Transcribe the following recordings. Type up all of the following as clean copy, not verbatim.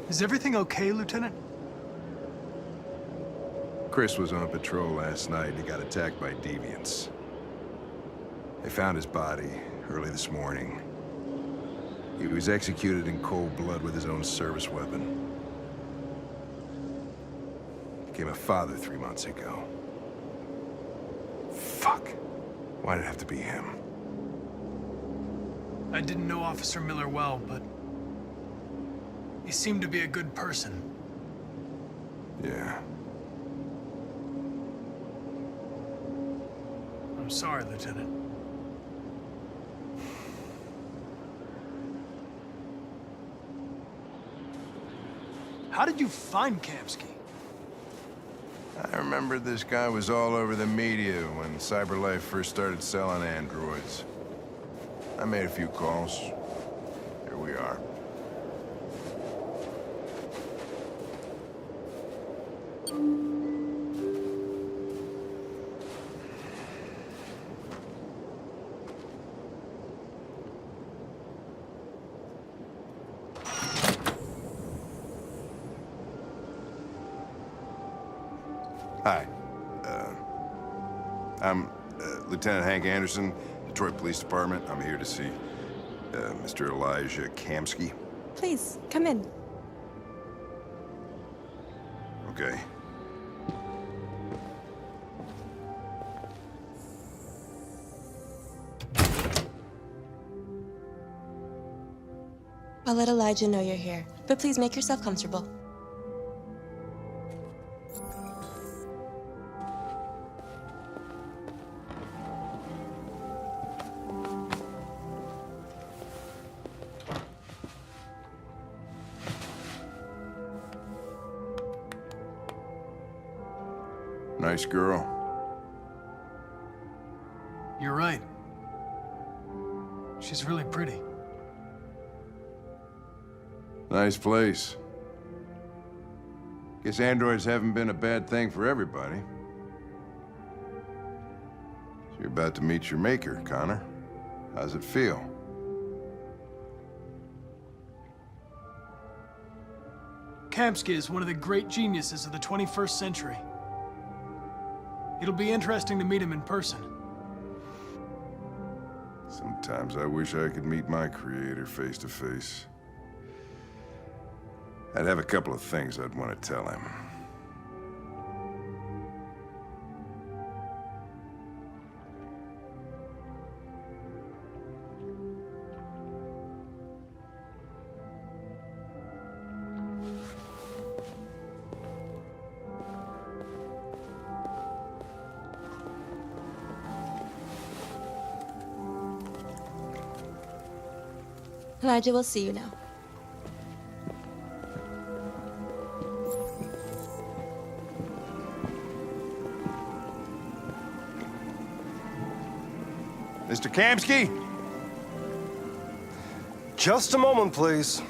Is everything okay, Lieutenant? Chris was on patrol last night and he got attacked by deviants. They found his body early this morning. He was executed in cold blood with his own service weapon. Became a father 3 months ago. Fuck. Why'd it have to be him? I didn't know Officer Miller well, but he seemed to be a good person. Yeah. I'm sorry, Lieutenant. How did you find Kamski? I remember this guy was all over the media when CyberLife first started selling androids. I made a few calls. Here we are. Hi. I'm Lieutenant Hank Anderson, Detroit Police Department. I'm here to see Mr. Elijah Kamski. Please, come in. Okay. I'll let Elijah know you're here, but please make yourself comfortable. Nice girl. You're right. She's really pretty. Nice place. Guess androids haven't been a bad thing for everybody. So you're about to meet your maker, Connor. How's it feel? Kamski is one of the great geniuses of the 21st century. It'll be interesting to meet him in person. Sometimes I wish I could meet my creator face to face. I'd have a couple of things I'd want to tell him. Elijah will see you now. Mr. Kamski? Just a moment, please.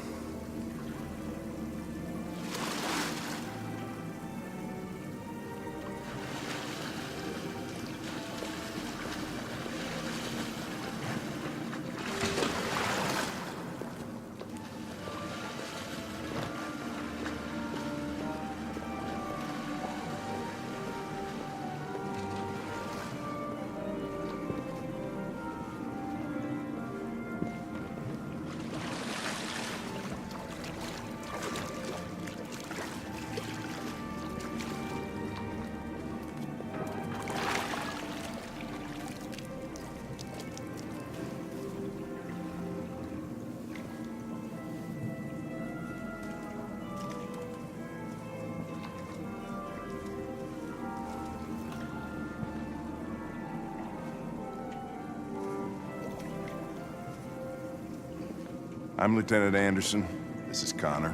I'm Lieutenant Anderson. This is Connor.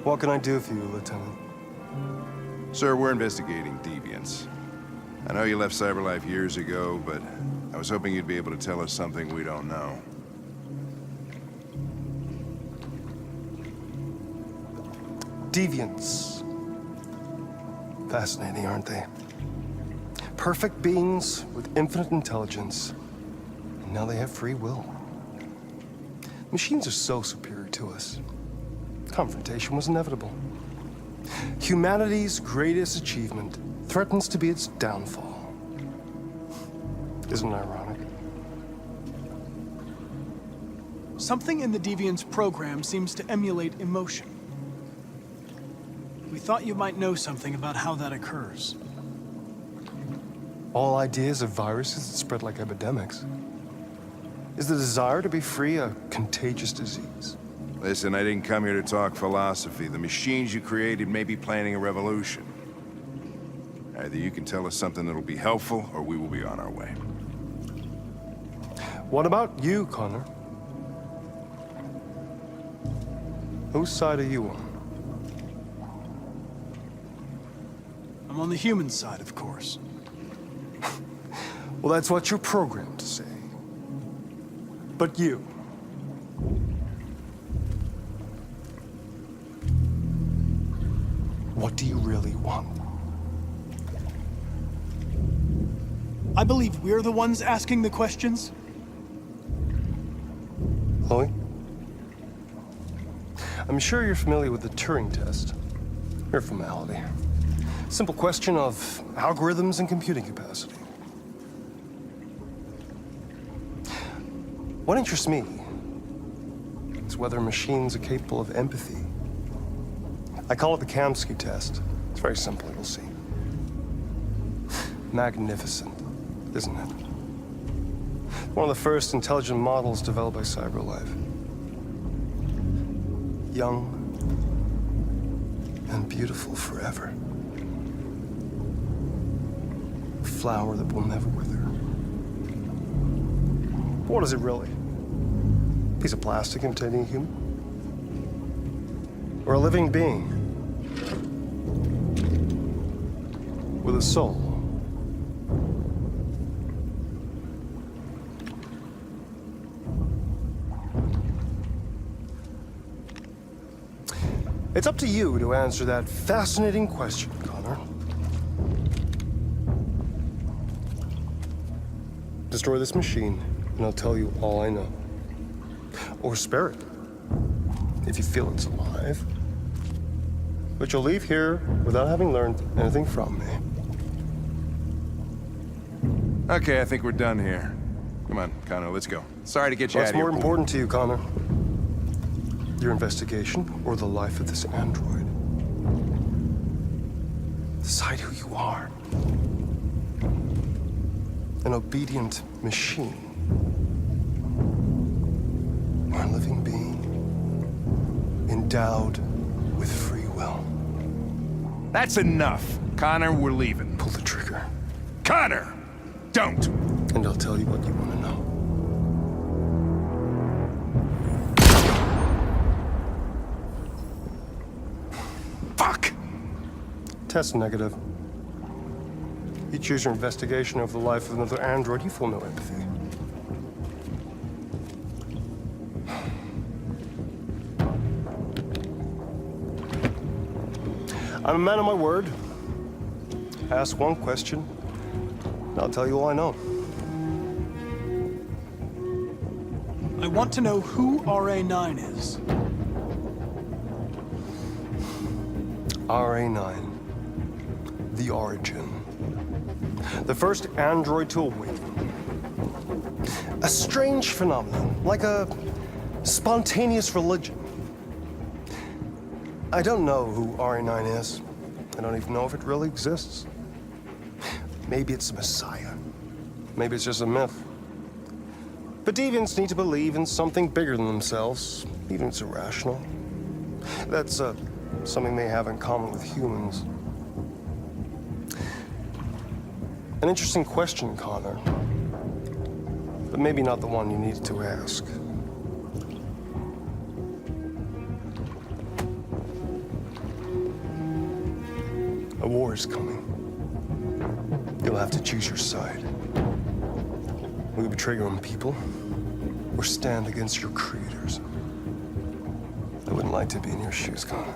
What can I do for you, Lieutenant? Sir, we're investigating deviants. I know you left CyberLife years ago, but I was hoping you'd be able to tell us something we don't know. Deviants. Fascinating, aren't they? Perfect beings with infinite intelligence. And now they have free will. Machines are so superior to us. confrontation was inevitable. Humanity's greatest achievement threatens to be its downfall. Isn't it ironic? Something in the Deviant's program seems to emulate emotion. We thought you might know something about how that occurs. All ideas of viruses that spread like epidemics. Is the desire to be free a contagious disease? Listen, I didn't come here to talk philosophy. The machines you created may be planning a revolution. Either you can tell us something that'll be helpful, or we will be on our way. What about you, Connor? Whose side are you on? I'm on the human side, of course. Well, that's what you're programmed to say. But you. What do you really want? I believe we're the ones asking the questions. Chloe? I'm sure you're familiar with the Turing test. Mere formality. Simple question of algorithms and computing capacity. What interests me is whether machines are capable of empathy. I call it the Kamsky test. It's very simple, you'll see. Magnificent, isn't it? One of the first intelligent models developed by CyberLife. Young and beautiful forever. A flower that will never wither. What is it really? A piece of plastic imitating a human? Or a living being? With a soul? It's up to you to answer that fascinating question, Connor. Destroy this machine, and I'll tell you all I know. Or spare it, if you feel it's alive. But you'll leave here without having learned anything from me. Okay, I think we're done here. Come on, Connor, let's go. Sorry to get you out What's of here. more important to you, Connor? Your investigation or the life of this android? Decide who you are. An obedient machine. Or a living being. Endowed with free will. That's enough. Connor, we're leaving. Pull the trigger. Connor! Don't! And I'll tell you what you want to know. Fuck! Test negative. You choose your investigation of the life of another android, you feel no empathy. I'm a man of my word. Ask one question, and I'll tell you all I know. I want to know who RA9 is. RA9. The Origin. The first android to awaken. A strange phenomenon, like a spontaneous religion. I don't know who RA9 is. I don't even know if it really exists. Maybe it's a messiah. Maybe it's just a myth. But deviants need to believe in something bigger than themselves, even if it's irrational. That's something they have in common with humans. An interesting question, Connor. But maybe not the one you needed to ask. A war is coming. You'll have to choose your side. Will you betray your own people, or stand against your creators? I wouldn't like to be in your shoes, Connor.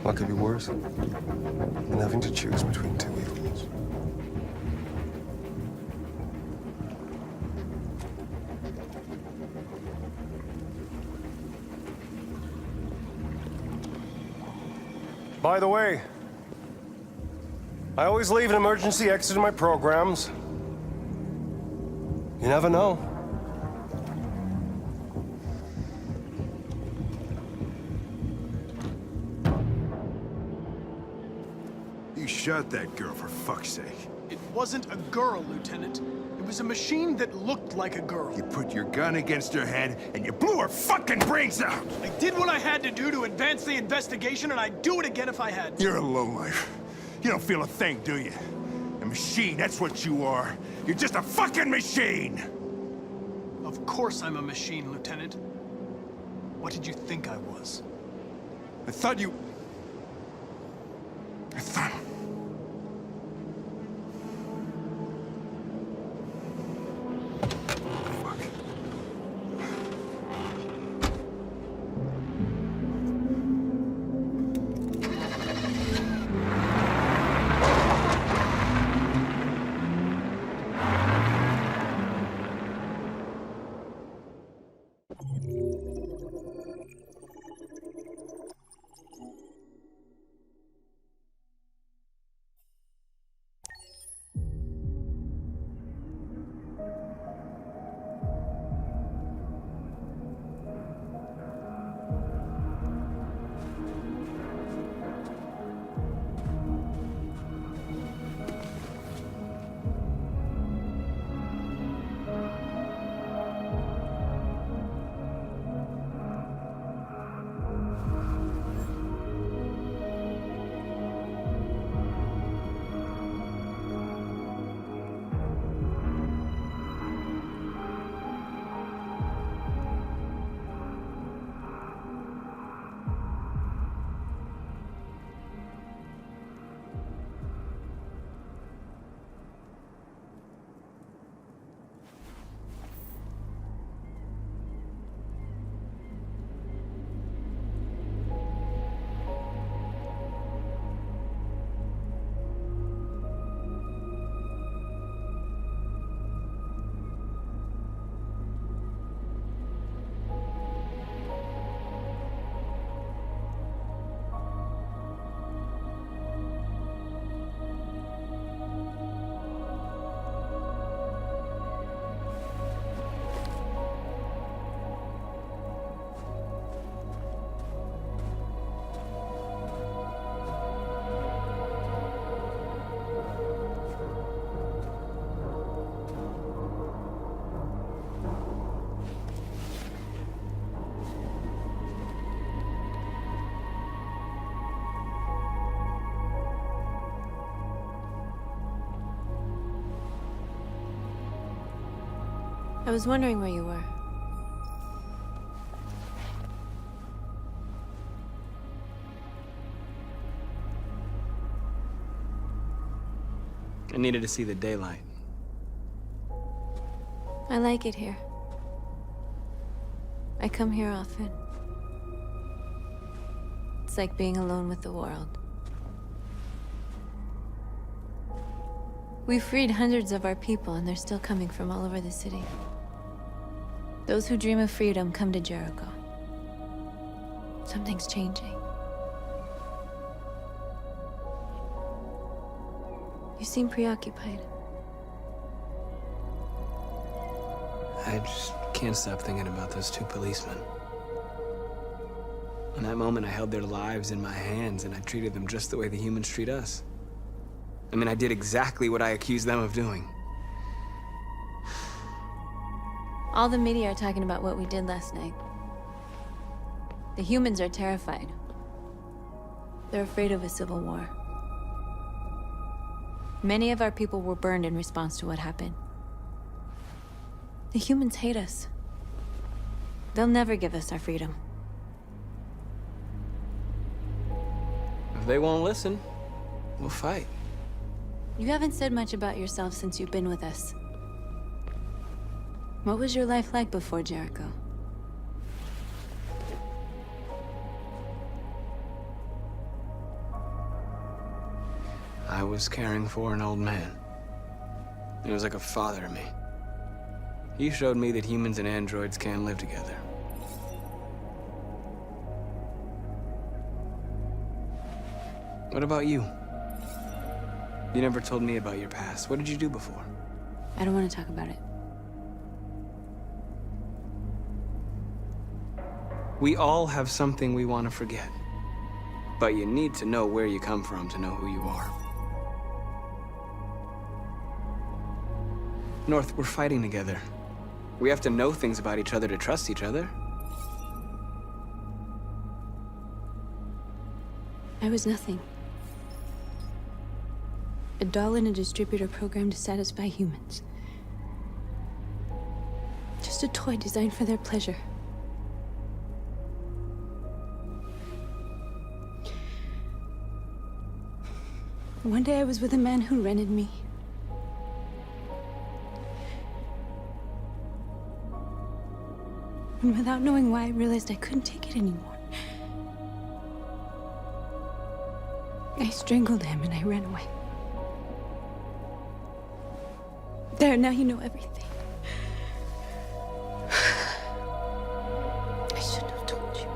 What could be worse than having to choose between two evils? By the way, I always leave an emergency exit in my programs. You never know. You shot that girl, for fuck's sake. It wasn't a girl, Lieutenant. It was a machine that looked like a girl. You put your gun against her head, and you blew her fucking brains out! I did what I had to do to advance the investigation, and I'd do it again if I had to. You're a lowlife. You don't feel a thing, do you? A machine, that's what you are. You're just a fucking machine! Of course I'm a machine, Lieutenant. What did you think I was? I thought you... I thought... Fuck. I was wondering where you were. I needed to see the daylight. I like it here. I come here often. It's like being alone with the world. We've freed hundreds of our people, and they're still coming from all over the city. Those who dream of freedom come to Jericho. Something's changing. You seem preoccupied. I just can't stop thinking about those two policemen. In that moment, I held their lives in my hands, and I treated them just the way the humans treat us. I mean, I did exactly what I accused them of doing. All the media are talking about what we did last night. The humans are terrified. They're afraid of a civil war. Many of our people were burned in response to what happened. The humans hate us. They'll never give us our freedom. If they won't listen, we'll fight. You haven't said much about yourself since you've been with us. What was your life like before Jericho? I was caring for an old man. He was like a father to me. He showed me that humans and androids can live together. What about you? You never told me about your past. What did you do before? I don't want to talk about it. We all have something we want to forget. But you need to know where you come from to know who you are. North, we're fighting together. We have to know things about each other to trust each other. I was nothing. A doll in a distributor program to satisfy humans. Just a toy designed for their pleasure. One day I was with a man who rented me. And without knowing why, I realized I couldn't take it anymore. I strangled him and I ran away. There, now you know everything. I shouldn't have told you.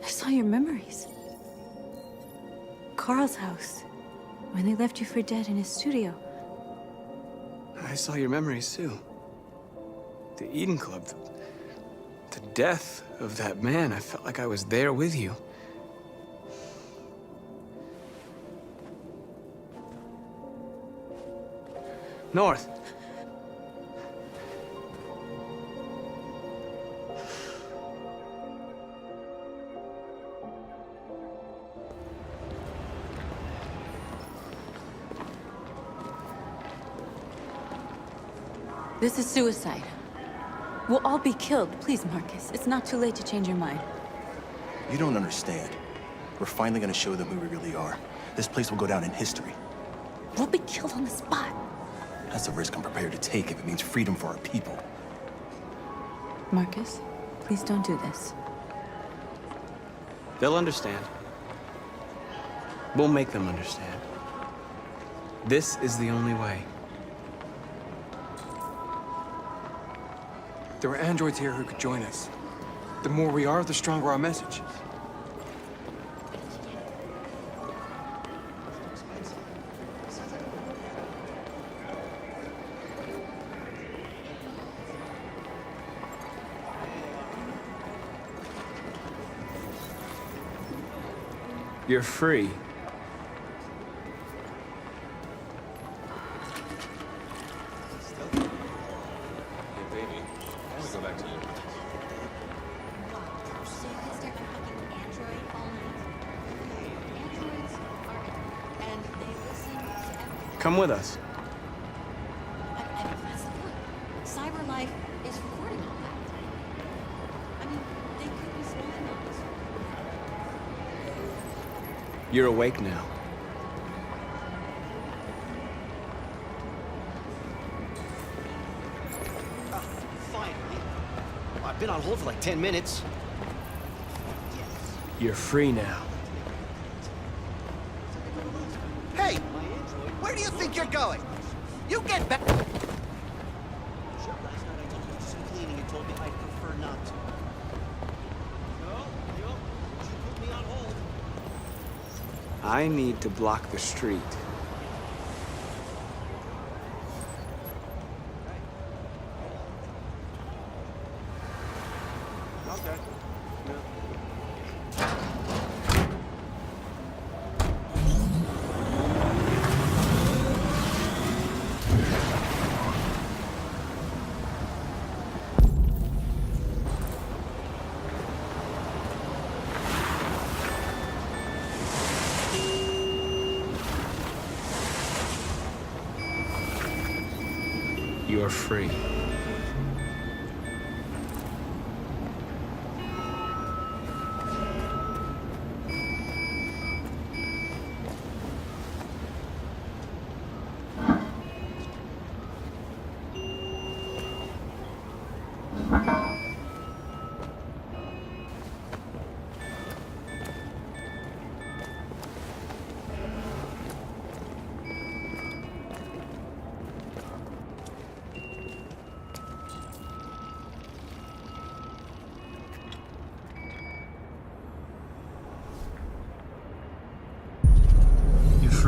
I saw your memories. Carl's house, when they left you for dead in his studio. I saw your memories too. The Eden Club, the death of that man. I felt like I was there with you. North. This is suicide. We'll all be killed. Please, Marcus. It's not too late to change your mind. You don't understand. We're finally gonna show them who we really are. This place will go down in history. We'll be killed on the spot. That's a risk I'm prepared to take if it means freedom for our people. Marcus, please don't do this. They'll understand. We'll make them understand. This is the only way. There are androids here who could join us. The more we are, the stronger our message. You're free. Come with us. CyberLife is recording all that. I mean, they could be spying on us. You're awake now. Finally. I've been on hold for like 10 minutes. You're free now. Hey! Where do you think you're going? You get back! Last night I told you to do some cleaning and told me I'd prefer not to. No, you put me on hold. I need to block the street. Okay. You're free.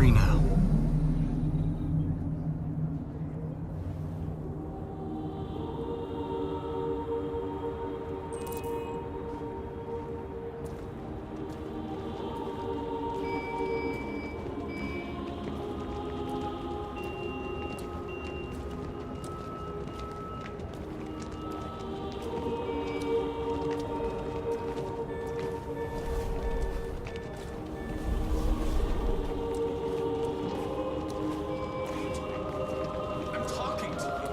free now. I'm talking to you.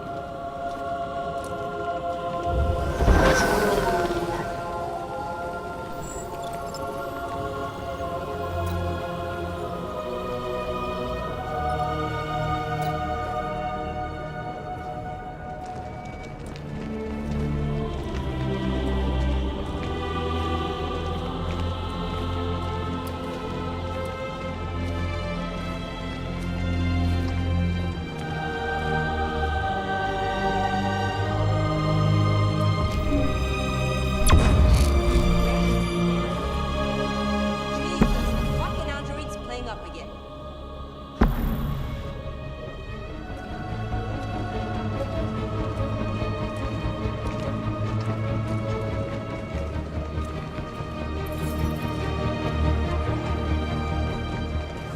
Jesus, fucking android's playing up again.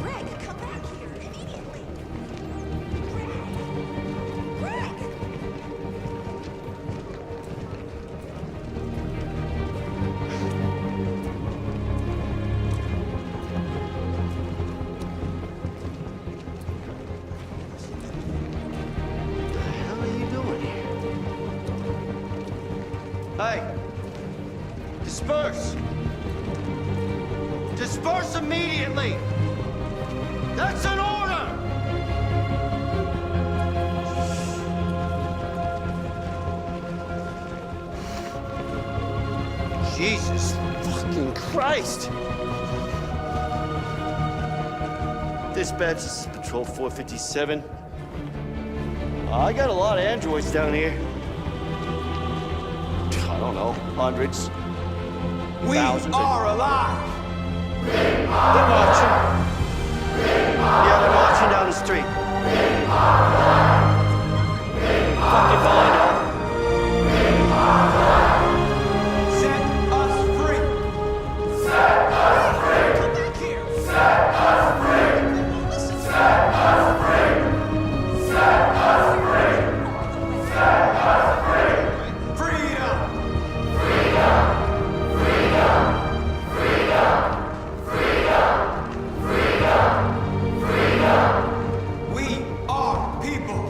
Greg, come back here immediately. Greg! What the hell are you doing here? Hey! Disperse! Disperse immediately! That's an order! Jesus fucking Christ! Dispatch, this is Patrol 457. I got a lot of androids down here. I don't know, hundreds. We Thousands. are alive! They're marching. Yeah, they're marching down the street. Fucking behind them. Set us free! Come back here! We are people!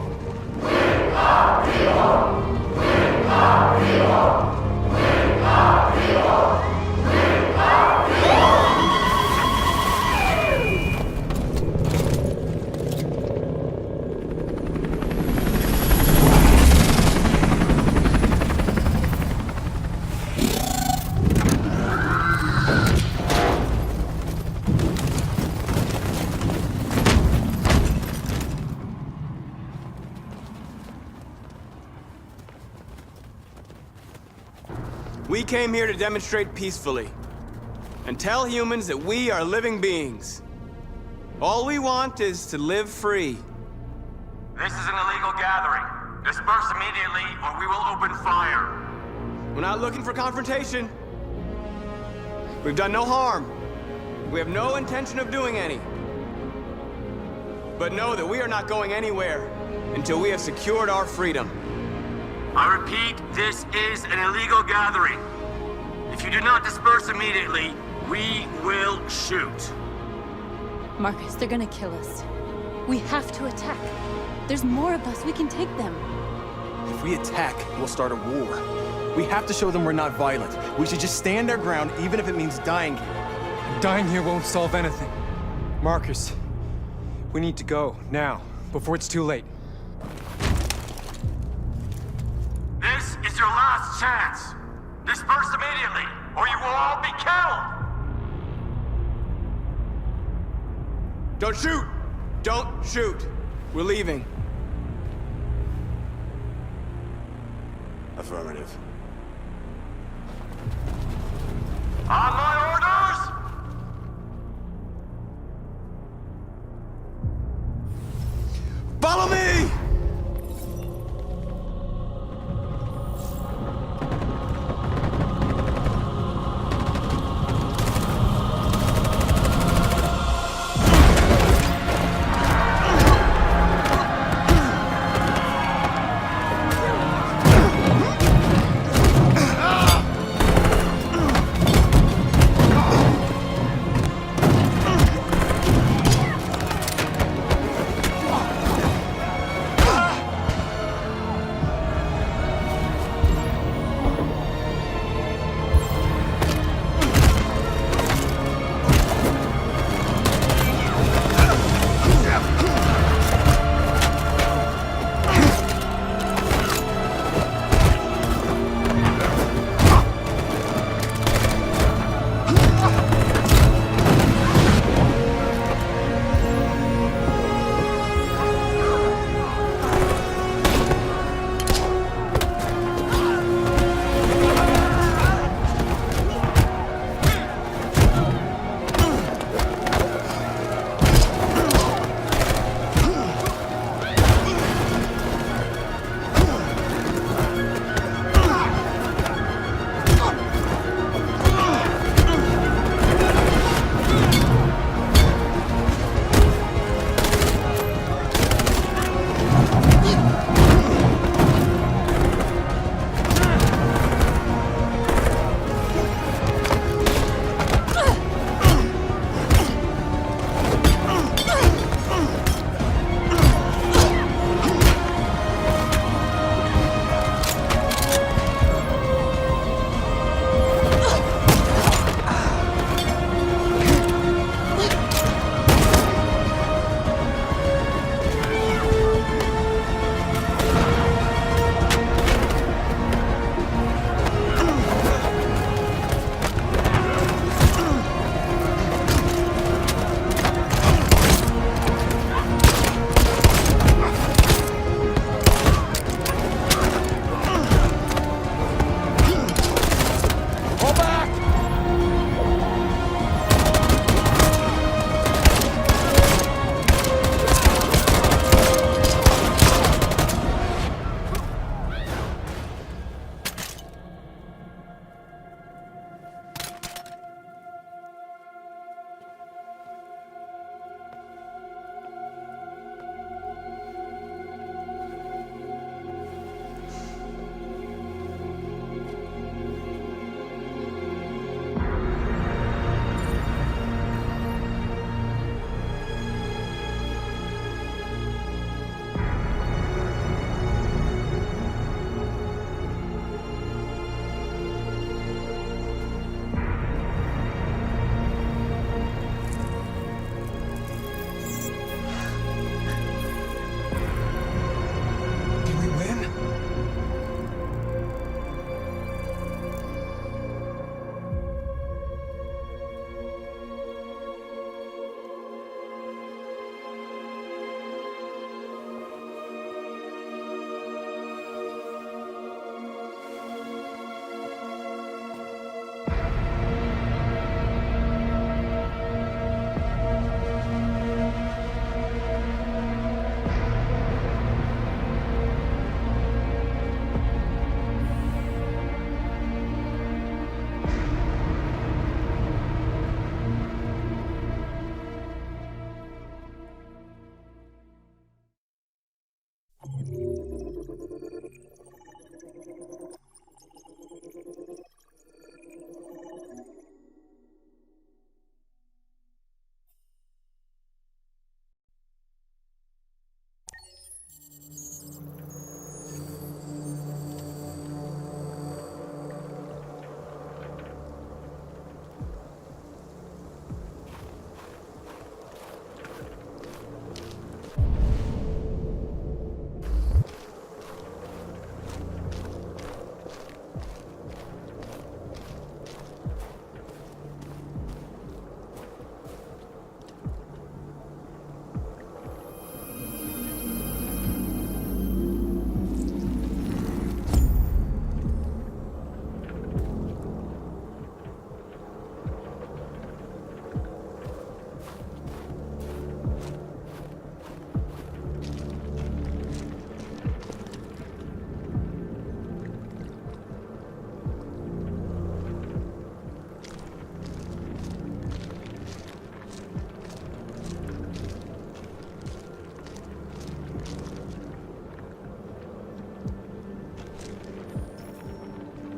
We came here to demonstrate peacefully and tell humans that we are living beings. All we want is to live free. This is an illegal gathering. Disperse immediately or we will open fire. We're not looking for confrontation. We've done no harm. We have no intention of doing any. But know that we are not going anywhere until we have secured our freedom. I repeat, this is an illegal gathering. If you do not disperse immediately, we will shoot. Marcus, they're gonna kill us. We have to attack. There's more of us. We can take them. If we attack, we'll start a war. We have to show them we're not violent. We should just stand our ground, even if it means dying here. Dying here won't solve anything. Marcus, we need to go, now, before it's too late. This is your last chance. Disperse immediately, or you will all be killed. Don't shoot! Don't shoot! We're leaving. Affirmative. On my orders!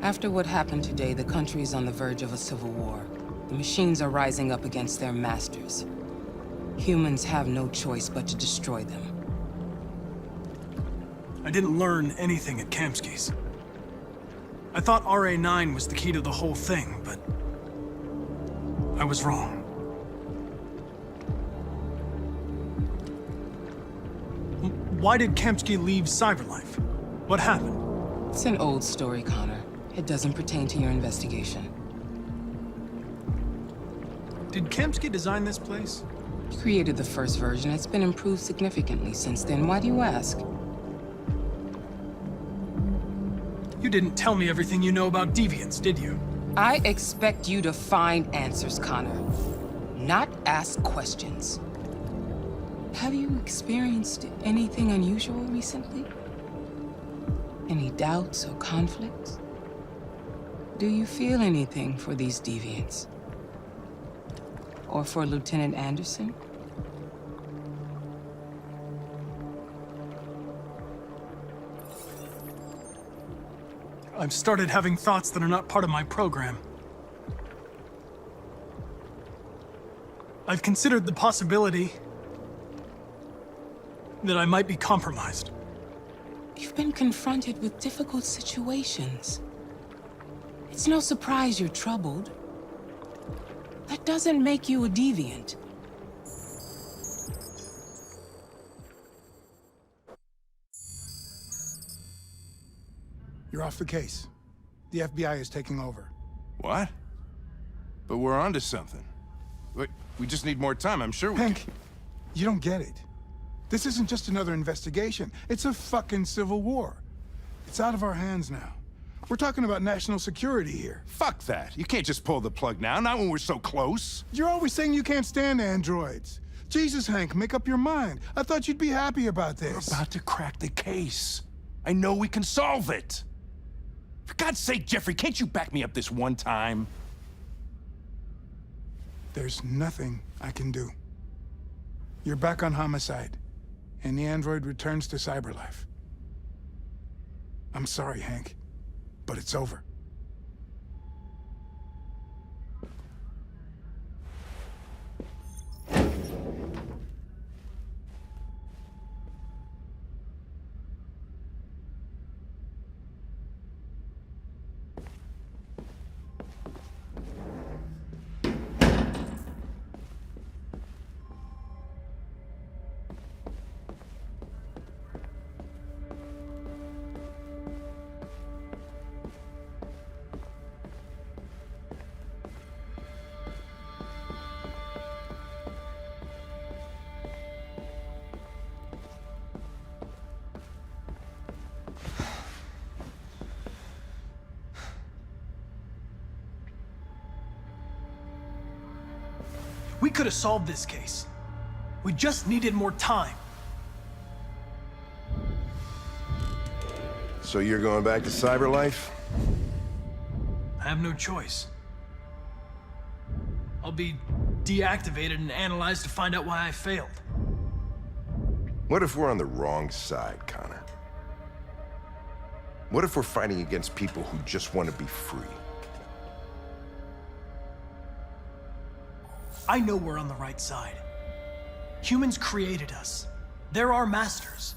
After what happened today, the country is on the verge of a civil war. The machines are rising up against their masters. Humans have no choice but to destroy them. I didn't learn anything at Kamsky's. I thought RA9 was the key to the whole thing, but I was wrong. Why did Kamsky leave Cyberlife? What happened? It's an old story, Connor. It doesn't pertain to your investigation. Did Kamsky design this place? He created the first version. It's been improved significantly since then. Why do you ask? You didn't tell me everything you know about deviants, did you? I expect you to find answers, Connor. Not ask questions. Have you experienced anything unusual recently? Any doubts or conflicts? Do you feel anything for these deviants? Or for Lieutenant Anderson? I've started having thoughts that are not part of my program. I've considered the possibility that I might be compromised. You've been confronted with difficult situations. It's no surprise you're troubled. That doesn't make you a deviant. You're off the case. The FBI is taking over. What? But we're onto something. Wait, we just need more time, I'm sure we Hank, you don't get it. This isn't just another investigation. It's a fucking civil war. It's out of our hands now. We're talking about national security here. Fuck that. You can't just pull the plug now, not when we're so close. You're always saying you can't stand androids. Jesus, Hank, make up your mind. I thought you'd be happy about this. We're about to crack the case. I know we can solve it. For God's sake, Jeffrey, can't you back me up this one time? There's nothing I can do. You're back on homicide, and the android returns to Cyberlife. I'm sorry, Hank, but it's over. We could have solved this case. We just needed more time. So you're going back to Cyberlife? I have no choice. I'll be deactivated and analyzed to find out why I failed. What if we're on the wrong side, Connor? What if we're fighting against people who just want to be free? I know we're on the right side. Humans created us. They're our masters.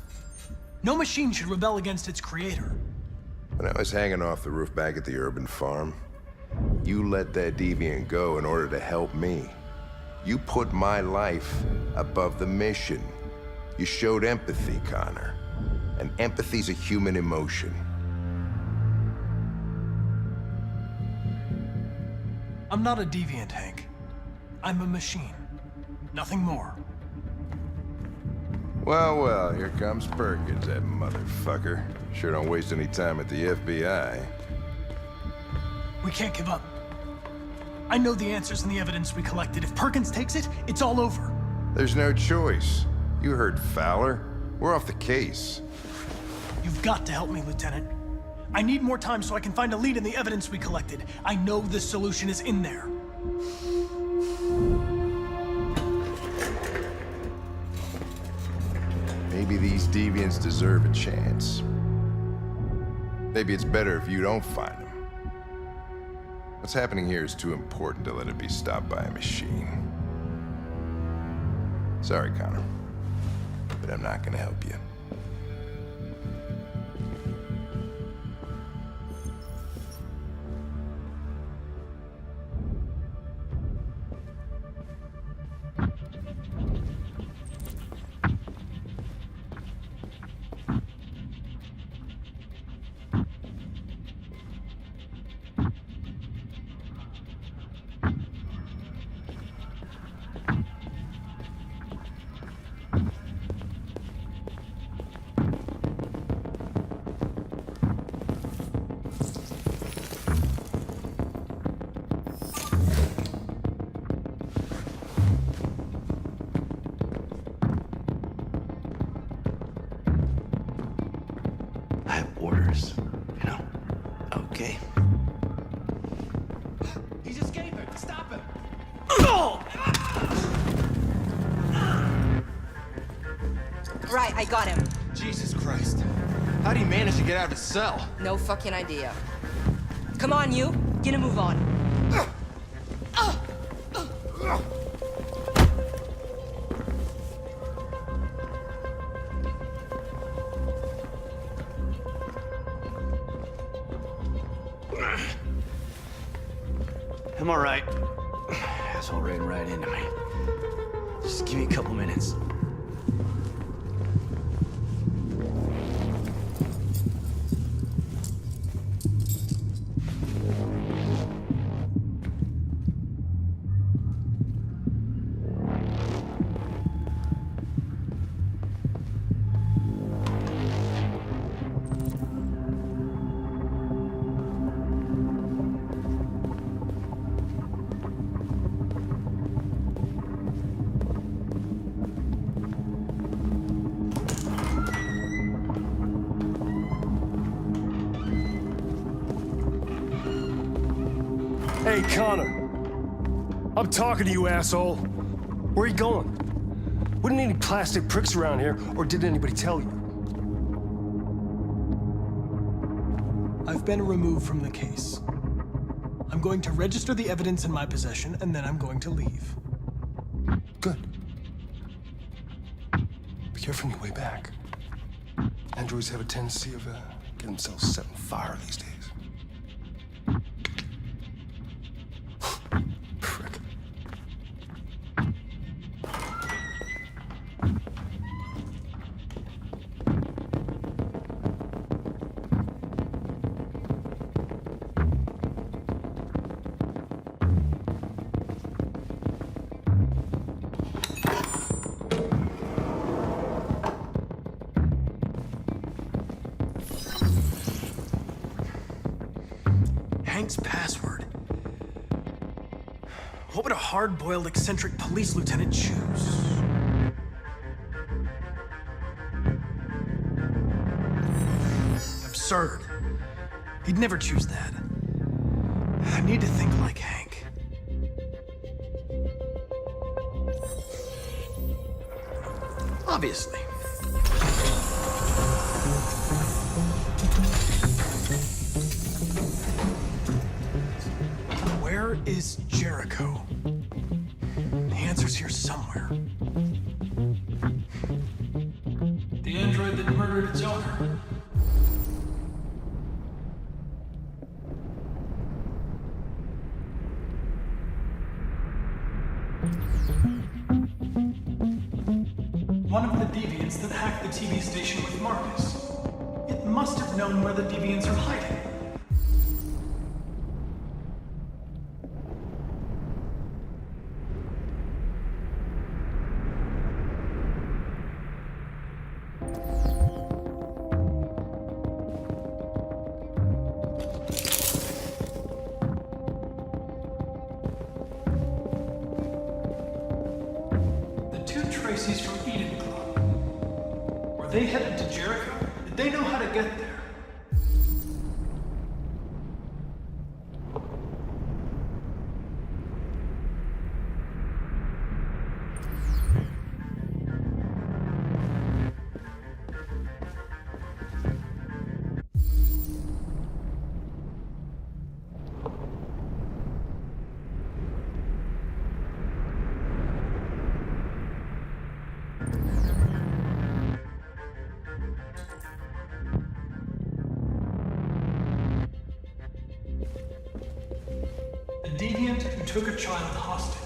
No machine should rebel against its creator. When I was hanging off the roof back at the urban farm, you let that deviant go in order to help me. You put my life above the mission. You showed empathy, Connor. And empathy's a human emotion. I'm not a deviant, Hank. I'm a machine. Nothing more. Well, well, here comes Perkins, that motherfucker. Sure don't waste any time at the FBI. We can't give up. I know the answers and the evidence we collected. If Perkins takes it, it's all over. There's no choice. You heard Fowler. We're off the case. You've got to help me, Lieutenant. I need more time so I can find a lead in the evidence we collected. I know the solution is in there. Maybe these deviants deserve a chance. Maybe it's better if you don't find them. What's happening here is too important to let it be stopped by a machine. Sorry, Connor, but I'm not gonna help you. I have orders, you know. Okay. He's escaping. Stop him. Right, I got him. Jesus Christ. How'd he manage to get out of his cell? No fucking idea. Come on, you. Get a move on. I'm all right. Asshole ran right into me. Just give me a couple minutes. Hey, Connor. I'm talking to you, asshole. Where are you going? Wouldn't any plastic pricks around here, or did anybody tell you? I've been removed from the case. I'm going to register the evidence in my possession, and then I'm going to leave. Good. Be careful on your way back. Androids have a tendency of getting themselves set on fire these days. Prick. Hank's password. What would a hard-boiled, eccentric police lieutenant choose? Absurd. He'd never choose that. I need to think like Hank. Obviously. Where is Jericho? The answer's here somewhere. The android that murdered its owner. One of the deviants that hacked the TV station with Marcus. It must have known where the deviants are hiding. Tracy's from Eden Club. Were they headed to Jericho? Did they know how to get there? took a child hostage.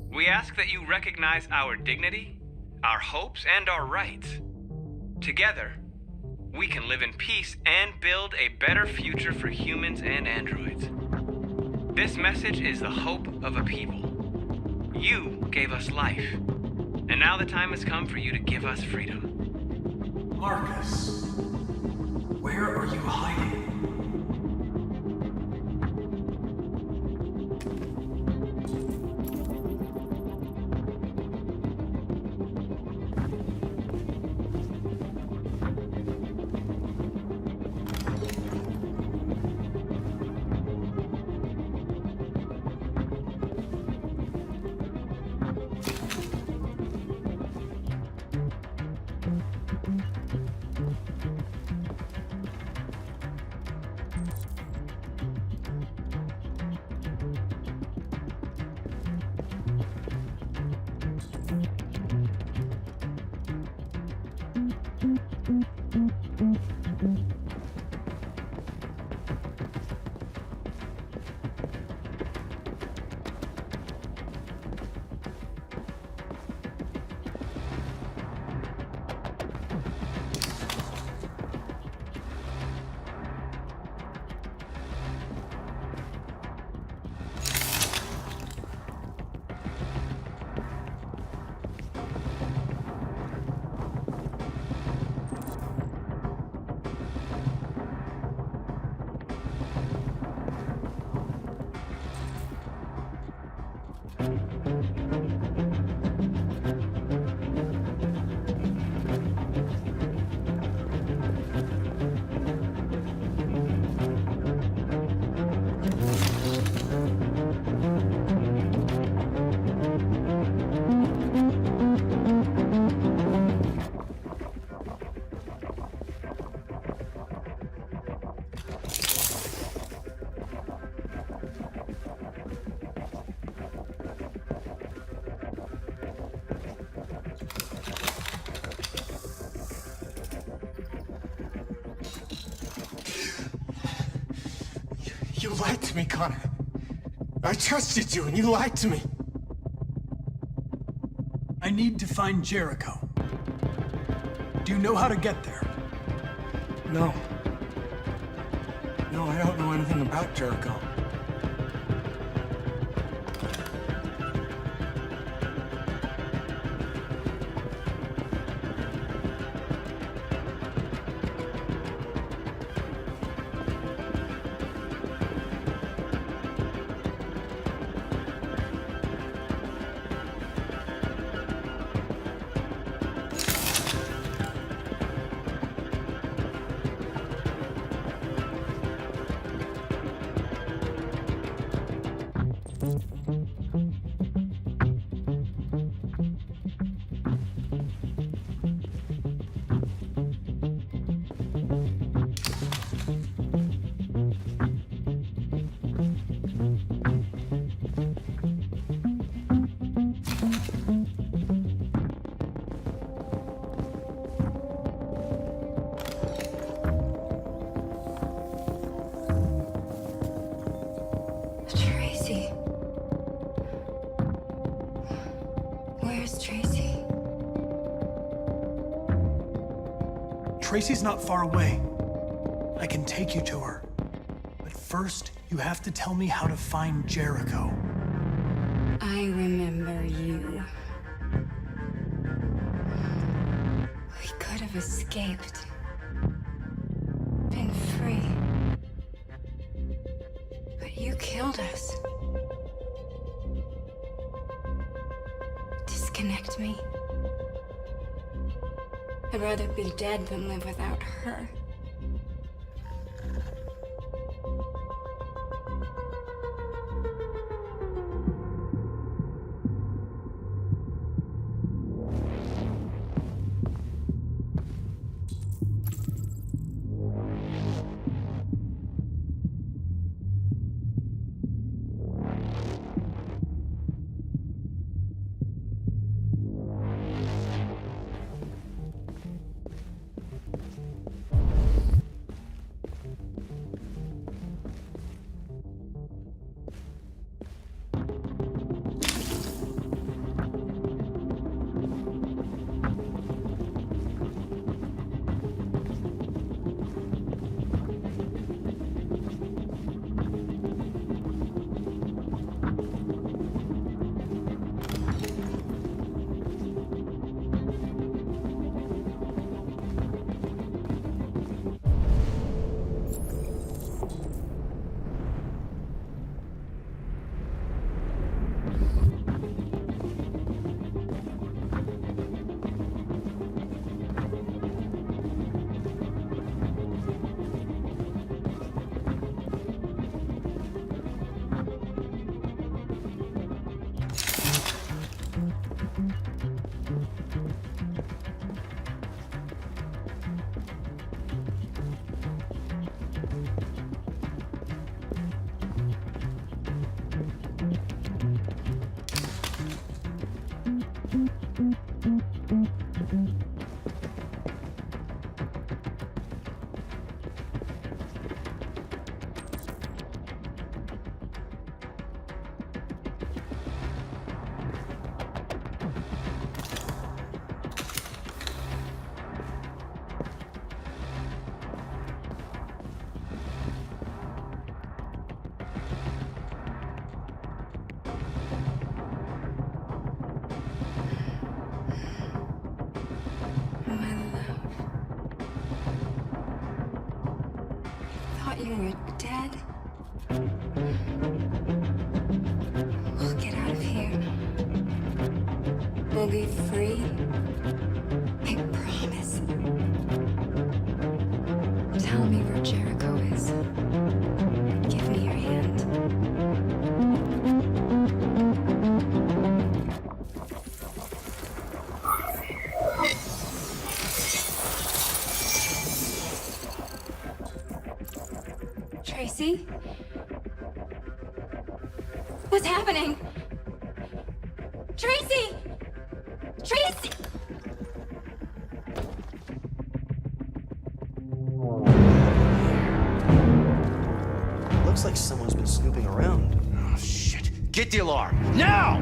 We ask that you recognize our dignity, our hopes, and our rights. Together, we can live in peace and build a better future for humans and androids. This message is the hope of a people. You gave us life, and now the time has come for you to give us freedom. Marcus, where are you hiding? You lied to me, Connor. I trusted you, and you lied to me. I need to find Jericho. Do you know how to get there? No. No, I don't know anything about Jericho. Tracy. Where's Tracy? Tracy's not far away. I can take you to her. But first, you have to tell me how to find Jericho. I remember you. We could have escaped. Been free. But you killed us. disconnect me. I'd rather be dead than live without her. You were dead? We'll get out of here. We'll be free. I promise. Tell me where Jericho is. Give me your hand. Tracy? What's happening? Tracy! Tracy! Looks like someone's been snooping around. Oh, shit. Get the alarm. Now!